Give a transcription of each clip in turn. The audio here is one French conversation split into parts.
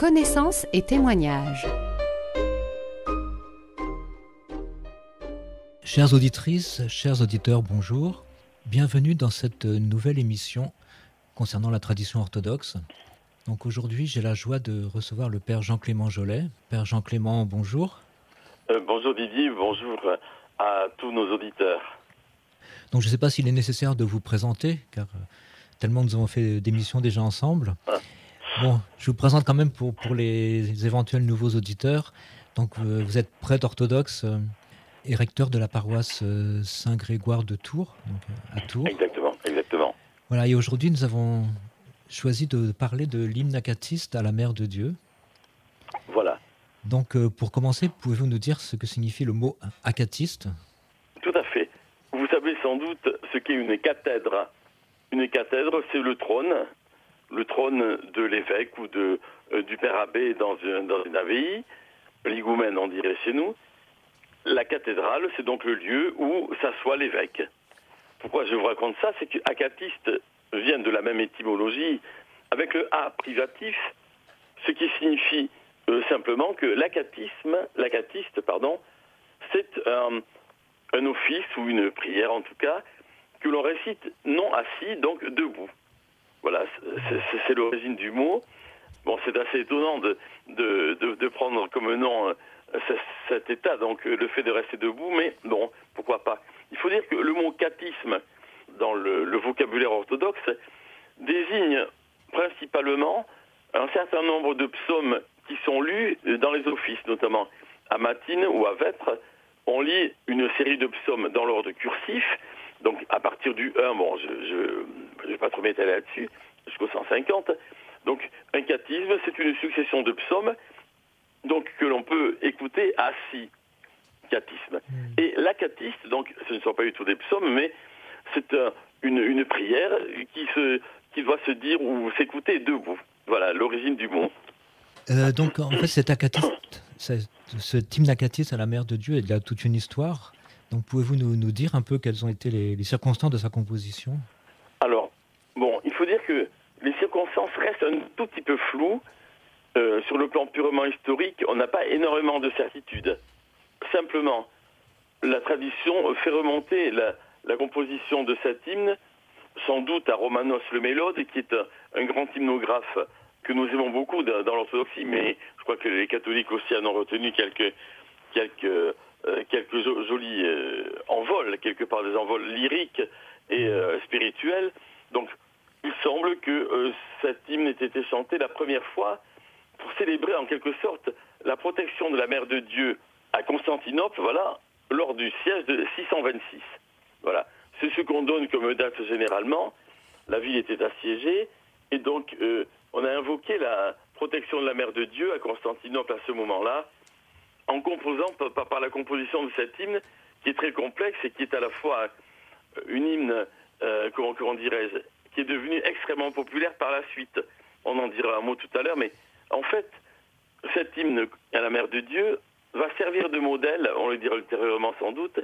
Connaissances et témoignages. Chères auditrices, chers auditeurs, bonjour. Bienvenue dans cette nouvelle émission concernant la tradition orthodoxe. Donc aujourd'hui, j'ai la joie de recevoir le Père Jean-Clément Jolet. Père Jean-Clément, bonjour. Bonjour Didier, bonjour à tous nos auditeurs. Donc je ne sais pas s'il est nécessaire de vous présenter, car tellement nous avons fait d'émissions déjà ensemble. Bon, je vous présente quand même pour les éventuels nouveaux auditeurs. Donc vous êtes prêtre orthodoxe et recteur de la paroisse Saint-Grégoire de Tours, donc à Tours. Exactement. Voilà, et aujourd'hui nous avons choisi de parler de l'hymne acatiste à la Mère de Dieu. Voilà. Donc pour commencer, pouvez-vous nous dire ce que signifie le mot acatiste ? Tout à fait. Vous savez sans doute ce qu'est une cathèdre. Une cathèdre, c'est le trône de l'évêque ou du père abbé dans une abbaye, l'higoumène on dirait chez nous. La cathédrale, c'est donc le lieu où s'assoit l'évêque. Pourquoi je vous raconte ça ? C'est que acatiste vient de la même étymologie avec le A privatif, ce qui signifie simplement que l'acatiste, c'est un office ou une prière en tout cas, que l'on récite non assis, donc debout. Voilà, c'est l'origine du mot. Bon, c'est assez étonnant de prendre comme nom cet état, donc le fait de rester debout, mais bon, pourquoi pas. Il faut dire que le mot catisme, dans le vocabulaire orthodoxe, désigne principalement un certain nombre de psaumes qui sont lus dans les offices, notamment à Matines ou à Vêpres. On lit une série de psaumes dans l'ordre cursif, donc à partir du 1, bon, je vais pas trop m'étaler là-dessus, jusqu'au 150. Donc un catisme, c'est une succession de psaumes donc, que l'on peut écouter assis, catisme. Et l'acatiste, donc ce ne sont pas du tout des psaumes, mais c'est une prière qui doit se dire ou s'écouter debout. Voilà l'origine du mot. Donc en fait cet acatiste, ce hymne acatiste à la Mère de Dieu, il a toute une histoire. Donc pouvez-vous nous dire un peu quelles ont été les circonstances de sa composition ? Alors, bon, il faut dire que les circonstances restent un tout petit peu floues. Sur le plan purement historique, on n'a pas énormément de certitudes. Simplement, la tradition fait remonter la composition de cet hymne, sans doute à Romanos le Mélode, qui est un grand hymnographe que nous aimons beaucoup dans l'orthodoxie, mais je crois que les catholiques aussi en ont retenu quelques jolis envols, quelque part des envols lyriques et spirituels. Donc, il semble que cet hymne ait été chanté la première fois pour célébrer en quelque sorte la protection de la Mère de Dieu à Constantinople, voilà, lors du siège de 626. Voilà, c'est ce qu'on donne comme date généralement. La ville était assiégée et donc on a invoqué la protection de la Mère de Dieu à Constantinople à ce moment-là, en composant par la composition de cet hymne qui est très complexe et qui est à la fois une hymne, comment dirais-je, qui est devenue extrêmement populaire par la suite. On en dira un mot tout à l'heure, mais en fait, cet hymne à la Mère de Dieu va servir de modèle, on le dira ultérieurement sans doute,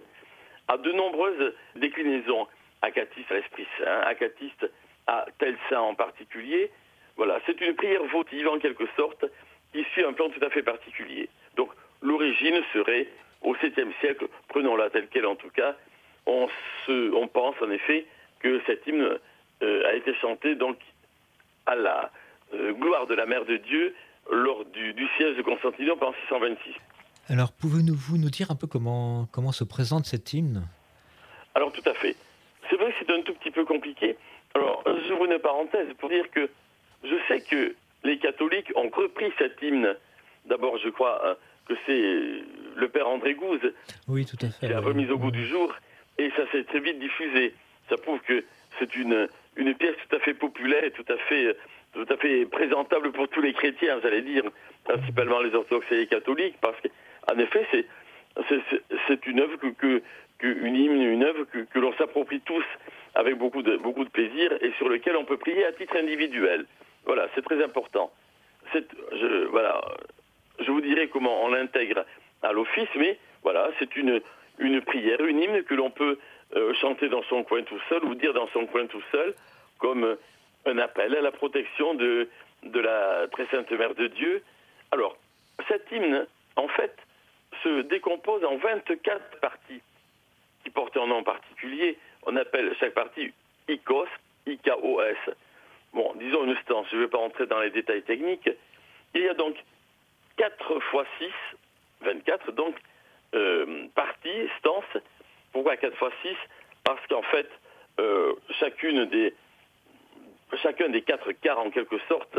à de nombreuses déclinaisons. Acatiste à l'Esprit Saint, acatiste à tel saint en particulier. Voilà, c'est une prière votive en quelque sorte, qui suit un plan tout à fait particulier. Donc l'origine serait au 7e siècle, prenons-la telle qu'elle en tout cas. On pense en effet que cet hymne a été chanté donc à la gloire de la Mère de Dieu lors du siège de Constantinople en 626. Alors, pouvez-vous nous dire un peu comment se présente cet hymne ? Alors, tout à fait. C'est vrai que c'est un tout petit peu compliqué. Alors, j'ouvre une parenthèse pour dire que je sais que les catholiques ont repris cet hymne. D'abord, je crois que c'est le père André Gouze qui l'a remis au goût du jour, et ça s'est très vite diffusé. Ça prouve que c'est une pièce tout à fait populaire et tout à fait présentable pour tous les chrétiens, j'allais dire, principalement les orthodoxes et les catholiques, parce qu'en effet, c'est une œuvre une œuvre que l'on s'approprie tous avec beaucoup de plaisir et sur lequel on peut prier à titre individuel. Voilà, c'est très important. Je vous dirai comment on l'intègre à l'office, mais voilà, c'est une prière, une hymne que l'on peut chanter dans son coin tout seul ou dire dans son coin tout seul, comme un appel à la protection de de la Très Sainte Mère de Dieu. Alors, cet hymne, en fait, se décompose en 24 parties qui portent un nom particulier. On appelle chaque partie IKOS, IKOS. Bon, disons une stance, je ne vais pas rentrer dans les détails techniques. Il y a donc 4 fois 6, 24, donc parties, stances. Pourquoi 4 fois 6 ? Parce qu'en fait, chacun des 4 quarts, en quelque sorte,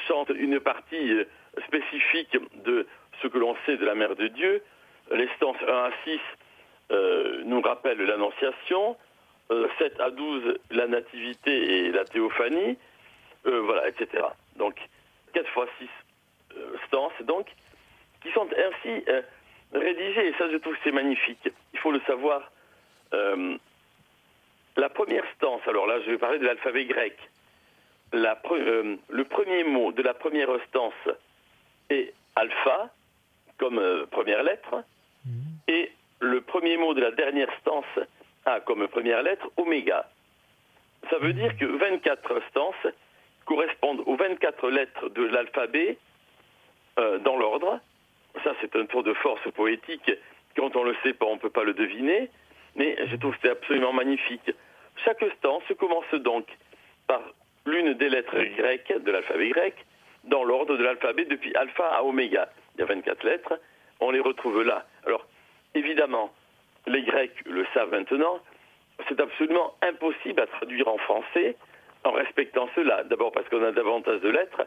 chante une partie spécifique de ce que l'on sait de la Mère de Dieu. Les stances 1 à 6 nous rappellent l'Annonciation, 7 à 12 la Nativité et la Théophanie, voilà, etc. Donc, 4 fois 6 stances, donc, qui sont ainsi rédigées, et ça je trouve que c'est magnifique. Il faut le savoir. La première stance, alors là je vais parler de l'alphabet grec. Le premier mot de la première stance est alpha, comme première lettre, et le premier mot de la dernière stance a comme première lettre oméga. Ça veut dire que 24 stances correspondent aux 24 lettres de l'alphabet dans l'ordre. Ça, c'est un tour de force poétique. Quand on ne le sait pas, on ne peut pas le deviner. Mais je trouve que c'est absolument magnifique. Chaque stance commence donc par l'une des lettres grecques de l'alphabet grec dans l'ordre de l'alphabet depuis alpha à oméga. Il y a 24 lettres. On les retrouve là. Alors, évidemment, les Grecs le savent maintenant. C'est absolument impossible à traduire en français en respectant cela. D'abord parce qu'on a davantage de lettres.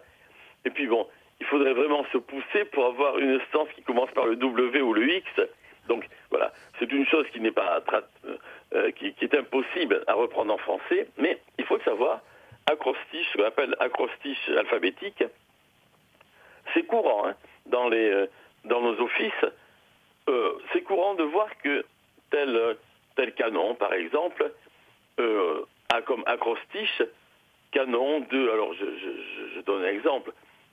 Et puis bon, il faudrait vraiment se pousser pour avoir une stance qui commence par le W ou le X. Donc voilà, c'est une chose qui n'est pas qui est impossible à reprendre en français. Mais il faut le savoir, acrostiche, ce qu'on appelle acrostiche alphabétique, c'est courant dans nos offices. C'est courant de voir que tel canon, par exemple, a comme acrostiche canon de... Alors, je donne un exemple.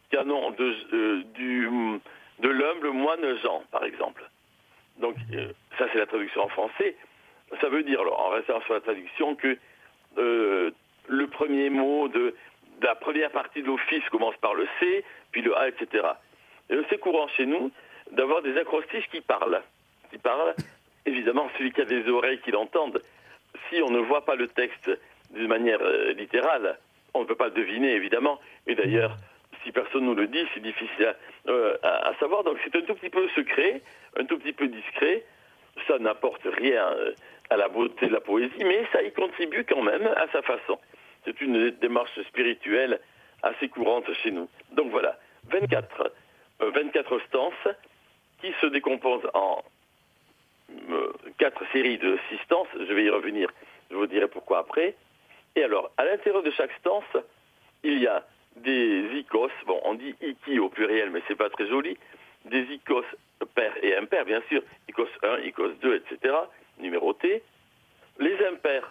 Canon de l'humble moine Jean, par exemple. Donc, ça, c'est la traduction en français. Ça veut dire, alors, en restant sur la traduction, que le premier mot de la première partie de l'office commence par le C, puis le A, etc. Et c'est courant chez nous d'avoir des acrostiches qui parlent. Évidemment, celui qui a des oreilles qui l'entendent, si on ne voit pas le texte d'une manière littérale, on ne peut pas le deviner, évidemment. Et d'ailleurs, si personne nous le dit, c'est difficile à savoir. Donc c'est un tout petit peu secret, un tout petit peu discret. Ça n'apporte rien à la beauté de la poésie, mais ça y contribue quand même à sa façon. C'est une démarche spirituelle assez courante chez nous. Donc voilà, 24 stances qui se décomposent en 4 séries de 6 stances. Je vais y revenir, je vous dirai pourquoi après. Et alors, à l'intérieur de chaque stance, il y a des ikos, bon, on dit iki au pluriel, mais c'est pas très joli, des ikos pairs et impairs, bien sûr, ikos 1, ikos 2, etc., numérotés. Les impairs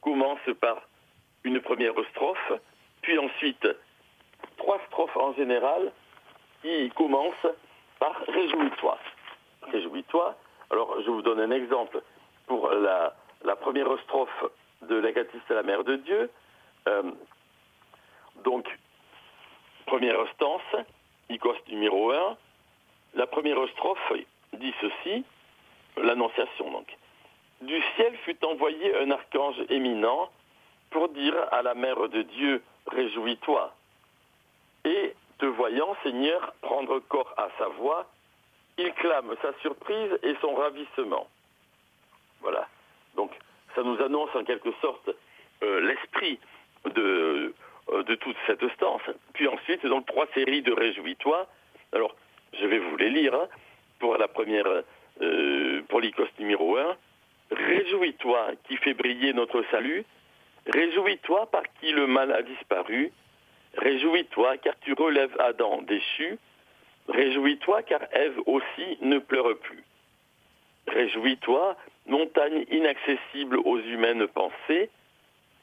commencent par une première strophe, puis ensuite 3 strophes en général qui commencent par « Réjouis-toi ». Réjouis-toi. Alors, je vous donne un exemple. Pour la première strophe de l'Agatiste à la Mère de Dieu, donc, première stance, ikos numéro 1, la première strophe dit ceci, l'Annonciation donc. Du ciel fut envoyé un archange éminent pour dire à la Mère de Dieu, réjouis-toi. Et, te voyant, Seigneur, prendre corps à sa voix, il clame sa surprise et son ravissement. Voilà. Donc, ça nous annonce en quelque sorte l'esprit de toute cette stance. Puis ensuite, donc 3 séries de réjouis-toi. Alors, je vais vous les lire. Pour la première, pour l'ikos numéro 1. Réjouis-toi qui fait briller notre salut. Réjouis-toi par qui le mal a disparu. Réjouis-toi car tu relèves Adam déchu. Réjouis-toi car Ève aussi ne pleure plus. Réjouis-toi, montagne inaccessible aux humaines pensées.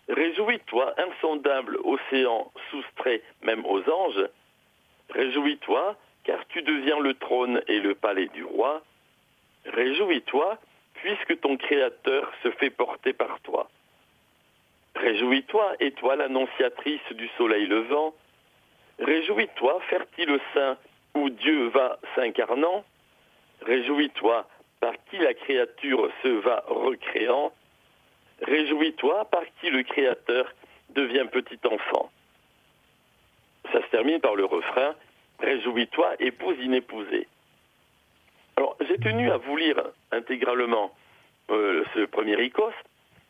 Réjouis-toi, insondable océan soustrait même aux anges. Réjouis-toi, car tu deviens le trône et le palais du roi. Réjouis-toi, puisque ton Créateur se fait porter par toi. Réjouis-toi, étoile annonciatrice du soleil levant. Réjouis-toi, fertile sein, où Dieu va s'incarnant. Réjouis-toi, par qui la créature se va recréant. Réjouis-toi, par qui le Créateur devient petit enfant. Ça se termine par le refrain « Réjouis-toi, épouse inépousée ». Alors, j'ai tenu à vous lire intégralement ce premier icos,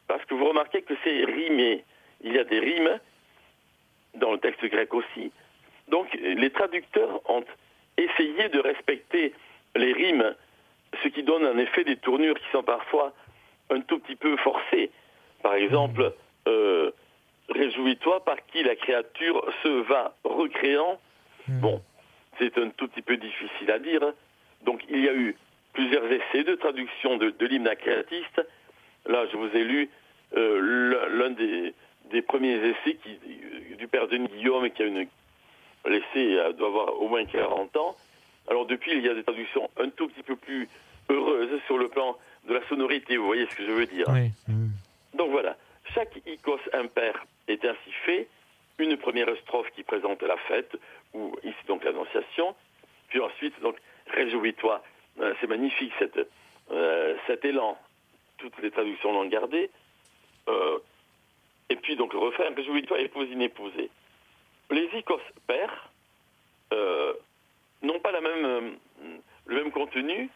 parce que vous remarquez que c'est rimé. Il y a des rimes, dans le texte grec aussi. Donc, les traducteurs ont essayé de respecter les rimes, ce qui donne en effet des tournures qui sont parfois un tout petit peu forcées. Par exemple, réjouis-toi par qui la créature se va recréant. Bon, c'est un tout petit peu difficile à dire. Donc, il y a eu plusieurs essais de traduction de l'hymne acréatiste. Là, je vous ai lu l'un des premiers essais du père Denis Guillaume, qui a l'essai doit avoir au moins 40 ans. Alors, depuis, il y a des traductions un tout petit peu plus heureuses sur le plan de la sonorité. Vous voyez ce que je veux dire? Oui. Donc, voilà. Chaque icos impair est ainsi fait. Une première strophe qui présente la fête, ou ici donc l'annonciation. Puis ensuite, donc, réjouis-toi. C'est magnifique cet élan. Toutes les traductions l'ont gardé. Et puis donc le refrain, réjouis-toi, épouse inépousée. Les icos pairs n'ont pas le même contenu.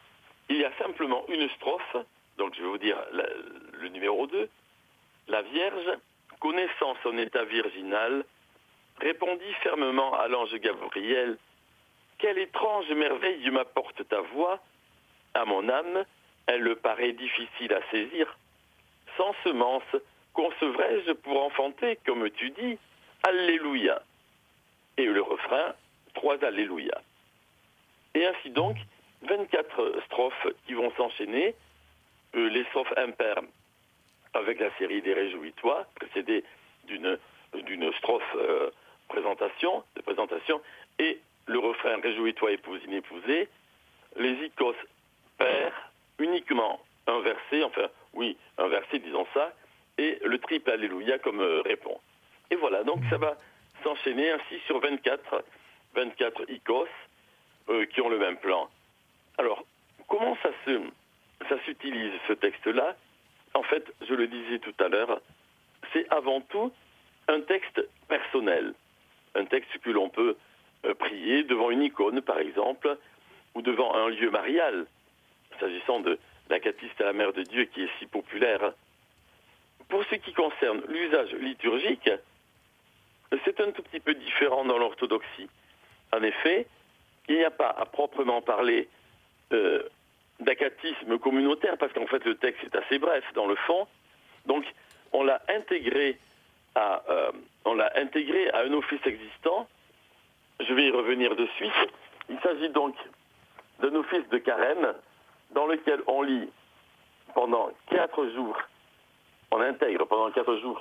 Il y a simplement une strophe, donc je vais vous dire le numéro 2. La Vierge, connaissant son état virginal, répondit fermement à l'ange Gabriel: quelle étrange merveille m'apporte ta voix. À mon âme, elle le paraît difficile à saisir. Sans semence, concevrais-je pour enfanter, comme tu dis? Alléluia. Et le refrain, 3 Alléluia. Et ainsi donc, 24 strophes qui vont s'enchaîner, les strophes impaires avec la série des Réjouis-toi, précédées d'une strophe de présentation, et le refrain Réjouis-toi, épouse inépousée, les icos pairs, uniquement un verset, disons ça, et le triple Alléluia comme répond. Et voilà, donc ça va s'enchaîner ainsi sur 24 icos qui ont le même plan. Alors, comment ça s'utilise ce texte-là? En fait, je le disais tout à l'heure, c'est avant tout un texte personnel, un texte que l'on peut prier devant une icône, par exemple, ou devant un lieu marial, s'agissant de l'Acatiste à la Mère de Dieu qui est si populaire. Pour ce qui concerne l'usage liturgique, c'est un tout petit peu différent dans l'orthodoxie. En effet, il n'y a pas à proprement parler d'acatisme communautaire, parce qu'en fait le texte est assez bref dans le fond. Donc on l'a intégré à un office existant. Je vais y revenir de suite. Il s'agit donc d'un office de carême dans lequel on lit pendant 4 jours, on intègre pendant 4 jours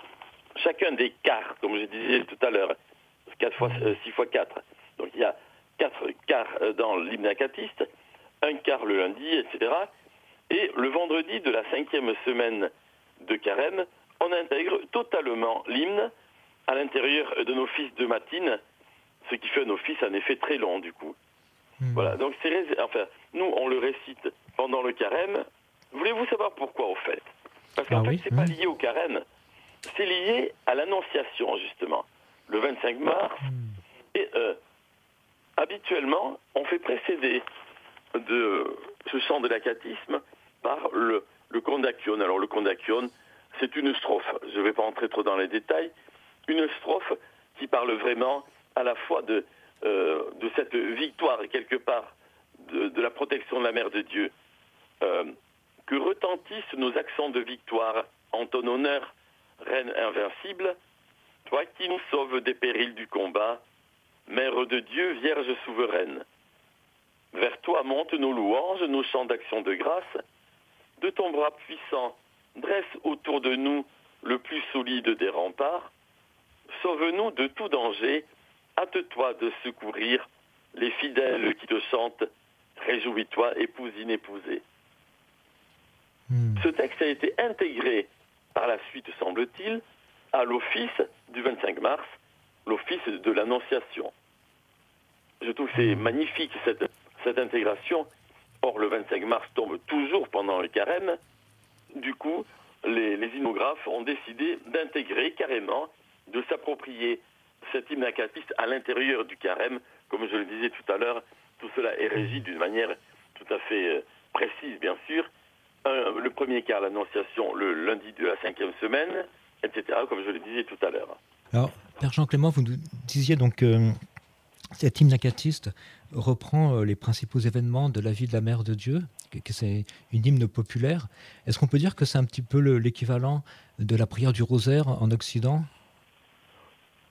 chacun des quarts, comme je disais tout à l'heure, 6 fois 4. Donc il y a 4 quarts dans l'hymne acatiste, un quart le lundi, etc. Et le vendredi de la 5e semaine de carême, on intègre totalement l'hymne à l'intérieur d'un office de matine, ce qui fait un office en effet très long du coup. Voilà, donc nous on le récite pendant le carême. Voulez-vous savoir pourquoi au fait? Parce qu'en fait c'est pas lié au carême, c'est lié à l'annonciation justement, le 25 mars. Et habituellement on fait précéder de ce chant de l'acatisme par le kondakion. Alors le kondakion, c'est une strophe, je ne vais pas entrer trop dans les détails, une strophe qui parle vraiment à la fois de cette victoire, quelque part, de la protection de la Mère de Dieu. Que retentissent nos accents de victoire en ton honneur, Reine invincible, toi qui nous sauves des périls du combat, Mère de Dieu, Vierge souveraine. Vers toi montent nos louanges, nos chants d'action de grâce. De ton bras puissant, dresse autour de nous le plus solide des remparts. Sauve-nous de tout danger, hâte-toi de secourir les fidèles qui te chantent. Réjouis-toi, épouse inépousée. Ce texte a été intégré par la suite, semble-t-il, à l'office du 25 mars, l'office de l'Annonciation. Je trouve que c'est magnifique cette intégration. Or, le 25 mars tombe toujours pendant le carême. Du coup, les hymnographes ont décidé d'intégrer carrément, de s'approprier cet hymne acatiste à l'intérieur du carême. Comme je le disais tout à l'heure, tout cela est régi d'une manière tout à fait précise, bien sûr. Le premier quart, l'Annonciation, le lundi de la 5e semaine, etc., comme je le disais tout à l'heure. Alors, Père Jean-Clément, vous nous disiez donc cet hymne acatiste reprend les principaux événements de la vie de la Mère de Dieu, que c'est une hymne populaire. Est-ce qu'on peut dire que c'est un petit peu l'équivalent de la prière du rosaire en Occident?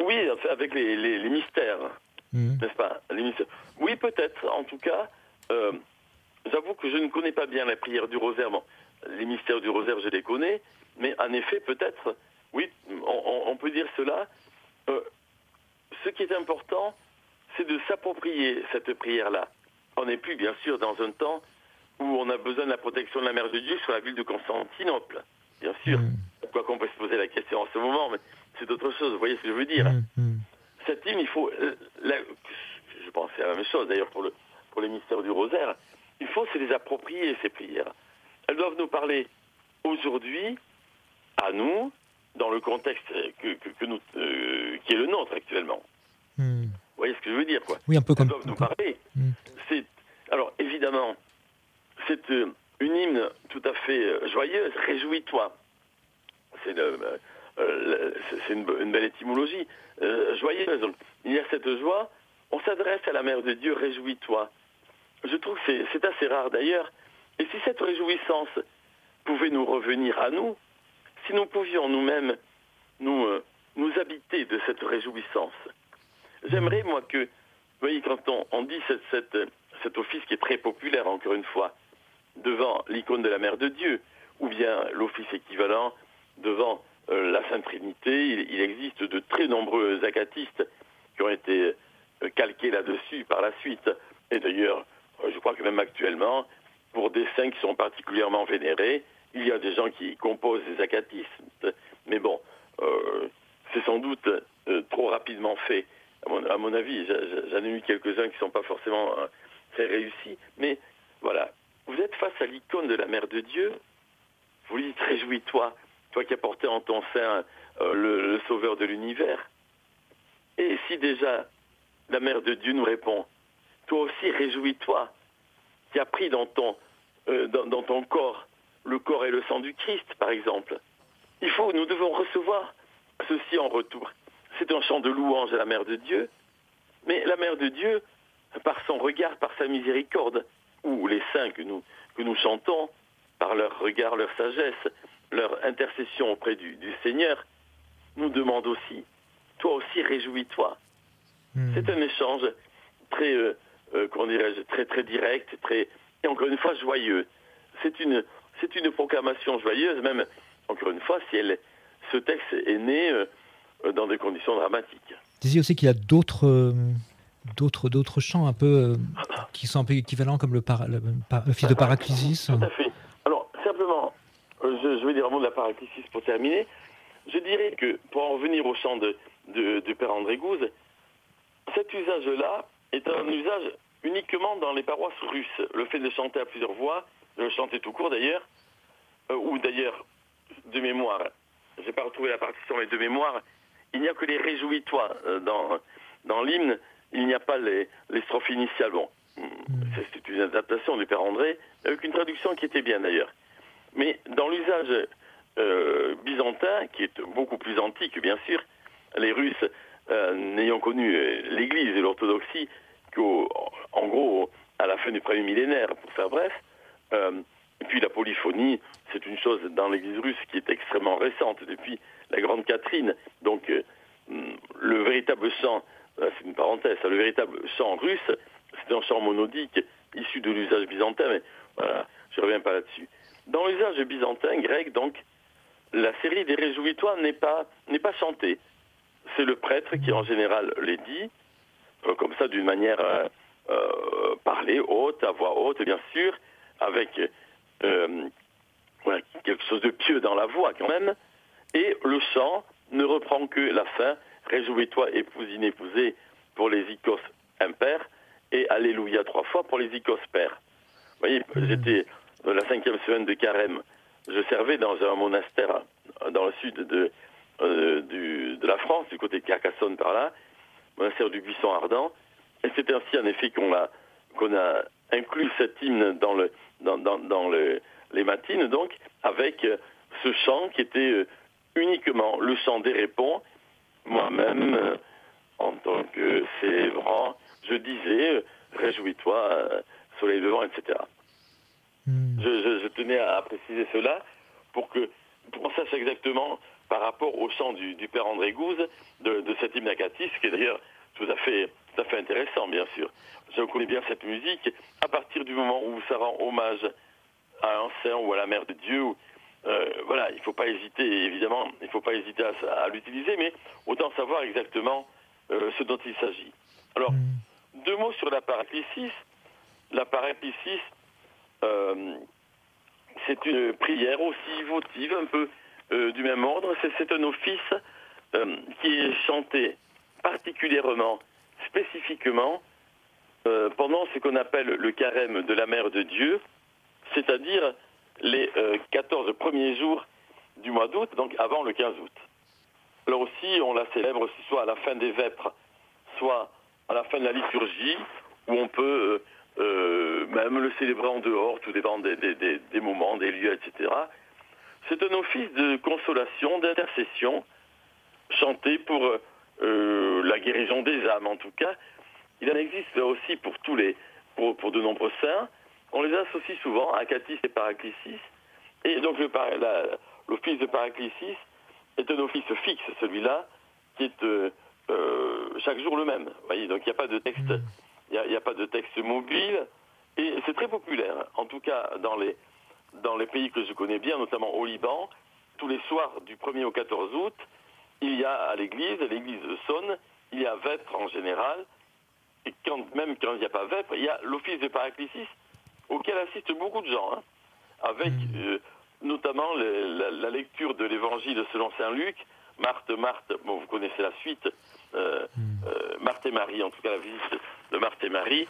Oui, avec les mystères, n'est-ce pas, les mystères. Oui, peut-être. En tout cas, j'avoue que je ne connais pas bien la prière du rosaire. Bon, les mystères du rosaire, je les connais, mais en effet, peut-être, oui, on peut dire cela. Ce qui est important, c'est de s'approprier cette prière-là. On n'est plus, bien sûr, dans un temps où on a besoin de la protection de la Mère de Dieu sur la ville de Constantinople. Bien sûr, quoi qu'on peut se poser la question en ce moment, mais c'est autre chose, vous voyez ce que je veux dire. Cette hymne, il faut... je pense que c'est la même chose, d'ailleurs, pour les mystères du rosaire. Il faut se les approprier, ces prières. Elles doivent nous parler aujourd'hui, à nous, dans le contexte qui est le nôtre actuellement. Vous voyez ce que je veux dire, quoi. Oui, un peu comme... Elles doivent nous parler. Alors, évidemment, c'est une hymne tout à fait joyeuse. Réjouis-toi. C'est une belle étymologie. Joyeuse. Donc, il y a cette joie. On s'adresse à la Mère de Dieu, réjouis-toi. Je trouve que c'est assez rare d'ailleurs. Et si cette réjouissance pouvait nous revenir à nous, si nous pouvions nous-mêmes nous habiter de cette réjouissance. J'aimerais, moi, que, vous voyez, quand on dit cet office qui est très populaire, encore une fois, devant l'icône de la Mère de Dieu, ou bien l'office équivalent devant la Sainte Trinité, il existe de très nombreux acatistes qui ont été calqués là-dessus par la suite. Et d'ailleurs, je crois que même actuellement, pour des saints qui sont particulièrement vénérés, il y a des gens qui composent des acatistes. Mais bon, c'est sans doute trop rapidement fait. À mon avis, j'en ai eu quelques-uns qui ne sont pas forcément très réussis. Mais voilà, vous êtes face à l'icône de la Mère de Dieu, vous lui dites réjouis-toi, toi qui as porté en ton sein le Sauveur de l'univers. Et si déjà la Mère de Dieu nous répond, toi aussi réjouis-toi, qui as pris dans ton corps le corps et le sang du Christ, par exemple. Nous devons recevoir ceci en retour. C'est un chant de louange à la Mère de Dieu, mais la Mère de Dieu, par son regard, par sa miséricorde, ou les saints que nous chantons, par leur regard, leur sagesse, leur intercession auprès du Seigneur, nous demande aussi, toi aussi réjouis-toi. C'est un échange très, très très direct, et encore une fois joyeux. C'est une proclamation joyeuse, même, encore une fois, ce texte est né dans des conditions dramatiques. Vous disiez aussi qu'il y a d'autres chants un peu qui sont un peu équivalents, comme le fils de Paraclisis. Tout à fait. Alors, simplement, je vais dire un mot de la Paraclisis pour terminer. Je dirais que, pour en revenir au chant de Père André Gouze, cet usage-là est un usage uniquement dans les paroisses russes. Le fait de chanter à plusieurs voix, de chanter tout court d'ailleurs, ou d'ailleurs de mémoire. Je n'ai pas retrouvé la partition, mais de mémoire, il n'y a que les réjouis-toi dans l'hymne. Il n'y a pas les strophes initiales. Bon, c'est une adaptation du Père André, avec une traduction qui était bien d'ailleurs. Mais dans l'usage byzantin, qui est beaucoup plus antique, bien sûr, les Russes n'ayant connu l'Église et l'orthodoxie qu'en gros à la fin du premier millénaire, pour faire bref. Et puis la polyphonie, c'est une chose dans l'Église russe qui est extrêmement récente, depuis la Grande Catherine. Donc le véritable chant, c'est une parenthèse, le véritable chant russe, c'est un chant monodique issu de l'usage byzantin, mais voilà, je ne reviens pas là-dessus. Dans l'usage byzantin, grec, donc, la série des Réjouis-toi n'est pas chantée. C'est le prêtre qui, en général, les dit, comme ça, d'une manière parlée, haute, à voix haute, bien sûr, avec quelque chose de pieux dans la voix, quand même. Et le chant ne reprend que la fin, Réjouis-toi, épouse inépousée, pour les ikos impairs, et Alléluia 3 fois pour les icospères. Vous voyez, j'étais la 5e semaine de Carême. Je servais dans un monastère dans le sud de la France, du côté de Carcassonne par là, monastère du Buisson Ardent. Et c'est ainsi en effet qu'on a inclus cet hymne dans les matines, donc, avec ce chant qui était uniquement le chant des répons. Moi-même, en tant que célébrant, je disais réjouis-toi, soleil levant, etc. Je tenais à préciser cela pour qu'on sache exactement par rapport au chant du père André Gouze de cet hymne acatiste, qui est d'ailleurs tout à fait intéressant, bien sûr. Je connais bien cette musique. À partir du moment où ça rend hommage à un saint ou à la mère de Dieu, voilà, il ne faut pas hésiter, évidemment, il ne faut pas hésiter à l'utiliser, mais autant savoir exactement ce dont il s'agit. Alors, 2 mots sur la paraclésis. La paraclésis, c'est une prière aussi votive, un peu du même ordre. C'est un office qui est chanté particulièrement, spécifiquement, pendant ce qu'on appelle le carême de la Mère de Dieu, c'est-à-dire les 14 premiers jours du mois d'août, donc avant le 15 août. Alors aussi, on la célèbre aussi soit à la fin des vêpres, soit à la fin de la liturgie, où on peut même le célébrer en dehors, tout dépend des moments, des lieux, etc. C'est un office de consolation, d'intercession, chanté pour la guérison des âmes en tout cas. Il en existe aussi pour pour de nombreux saints. On les associe souvent à acatistes et paraclésis. Et donc l'office de paraclésis est un office fixe, celui-là, qui est chaque jour le même. Vous voyez, donc il n'y a pas de texte, il n'y a pas de texte mobile, et c'est très populaire. En tout cas, dans les pays que je connais bien, notamment au Liban, tous les soirs du 1er au 14 août, il y a à l'église sonne, il y a vêpres en général, et même quand il n'y a pas vêpres, il y a l'office de paraclésis, auquel assistent beaucoup de gens, avec notamment la lecture de l'évangile selon saint Luc, Marthe, bon, vous connaissez la suite, Marthe et Marie, en tout cas la visite de Marthe et Marie,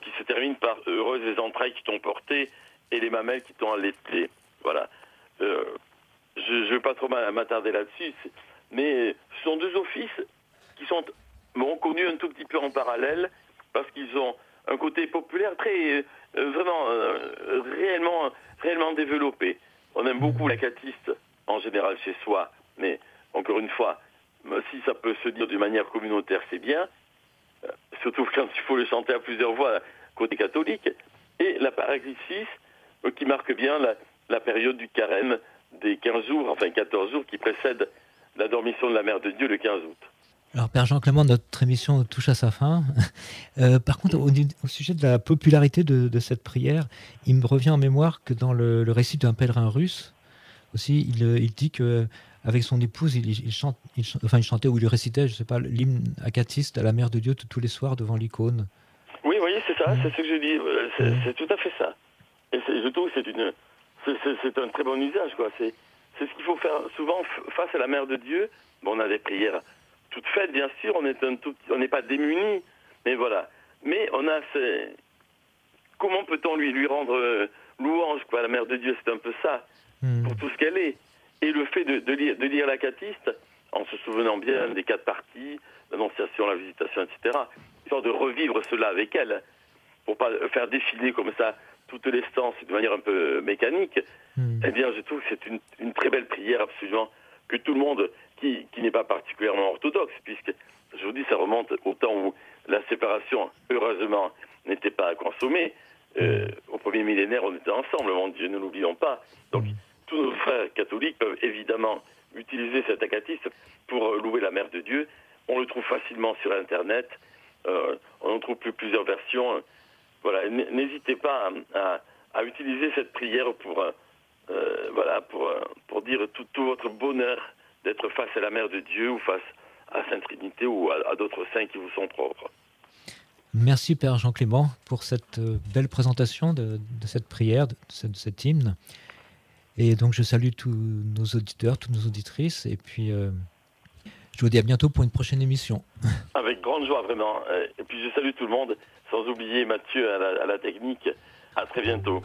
qui se termine par « Heureuses les entrailles qui t'ont porté et les mamelles qui t'ont allaité ». Voilà. Je ne vais pas trop m'attarder là-dessus, mais ce sont 2 offices qui sont connus un tout petit peu en parallèle, parce qu'ils ont un côté populaire très, vraiment, réellement développé. On aime beaucoup l'acatiste, en général, chez soi, mais encore une fois, si ça peut se dire d'une manière communautaire, c'est bien, surtout quand il faut le chanter à plusieurs voix, côté catholique, et la paraclésis, qui marque bien la période du carême des 15 jours, enfin 14 jours, qui précèdent la dormition de la Mère de Dieu le 15 août. Alors, Père Jean-Clément, notre émission touche à sa fin. Par contre, au sujet de la popularité de cette prière, il me revient en mémoire que dans le récit d'un pèlerin russe, aussi, il dit que avec son épouse, il chantait ou il récitait, je sais pas, l'hymne acatiste à la Mère de Dieu tous les soirs devant l'icône. Oui, c'est ça, c'est ce que je dis. C'est tout à fait ça. Et je trouve que c'est un très bon usage, quoi. C'est ce qu'il faut faire souvent face à la Mère de Dieu. Bon, on a des prières toutes faites, bien sûr, on n'est pas démunis, mais voilà. Mais on a comment peut-on lui rendre louange, quoi, la Mère de Dieu, c'est un peu ça, pour tout ce qu'elle est. Et le fait de lire l'acatiste, en se souvenant bien des 4 parties, l'annonciation, la visitation, etc., histoire de revivre cela avec elle, pour pas faire défiler comme ça toutes les stances de manière un peu mécanique, eh bien, je trouve que c'est une très belle prière, absolument, que tout le monde qui n'est pas particulièrement orthodoxe, puisque, je vous dis, ça remonte au temps où la séparation, heureusement, n'était pas consommée. Au premier millénaire, on était ensemble, mon Dieu, ne l'oublions pas. Donc, tous nos frères catholiques peuvent évidemment utiliser cet acatiste pour louer la Mère de Dieu. On le trouve facilement sur Internet. On en trouve plusieurs versions. Voilà, n'hésitez pas à utiliser cette prière pour dire tout votre bonheur d'être face à la Mère de Dieu ou face à la Sainte Trinité ou à d'autres saints qui vous sont propres. Merci Père Jean-Clément pour cette belle présentation de cette prière, de cet hymne. Et donc je salue tous nos auditeurs, toutes nos auditrices, et puis je vous dis à bientôt pour une prochaine émission. Avec grande joie vraiment. Et puis je salue tout le monde, sans oublier Mathieu à la technique. À très bientôt.